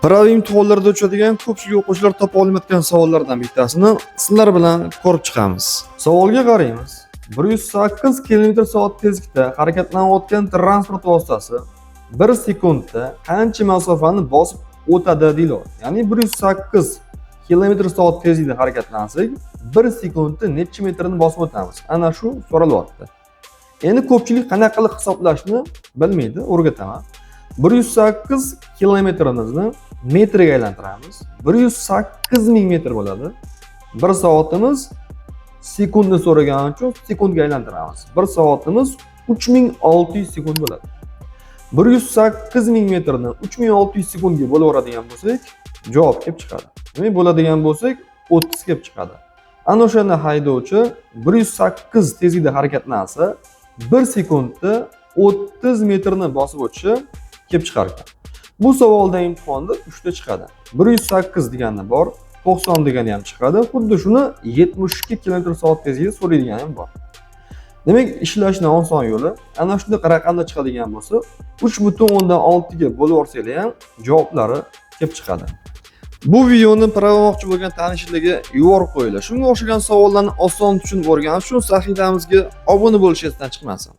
Prava imtihonlarida uchadigan ko'pchilik o'quvchilar topa olmayotgan savollardan bittasini sizlar bilan ko'rib chiqamiz. Savolga qaraymiz. 108 km/soat tezlikda harakatlanayotgan transport vositasi 1 sekundda qancha masofani bosib o'tadi deyiladi. Ya'ni 108 km/soat tezlikda harakatlansak, 1 sekundda necha metrni bosib o'tamiz? Ana shu so'ralyapti. Endi ko'pchilik qanaqa qilib hisoblashni bilmaydi, o'rgataman. 108 kilometrimizni metrga aylantiramiz. 108 ming metr bo'ladi. 1 soatimiz sekundni so'ragani uchun sekundga aylantiramiz. 1 soatimiz 3600 sekund bo'ladi. 108 ming metrni 3600 sekundga bo'laveradigan bo'lsak, javob kelib chiqadi. Demak, bo'ladigan bo'lsak 30 kelib chiqadi. Ana o'shanda haydovchi 108 tezlikda harakatlansa, 1 sekundda 30 metrni bosib o'tishi kelib chiqar ekan. Bu savolda imtihonda 3 ta chiqadi. 108 degani bor, 90 degani ham chiqadi. Xuddi shuni 72 km/soat tezlikda so'raydigani ham bor. Demak, ishlashning oson yo'li ana shunday raqamda chiqadigan bo'lsa, 3.6 ga bo'lib yuborsanglar ham javoblari kelib chiqadi. Bu videoni pravomoqchi bo'lgan tanishlarga yuborib qo'yinglar. Shunga o'xshagan savollarni oson tushunib o'rganish uchun sahifamizga obuna bo'lishingiz esdan chiqmasin.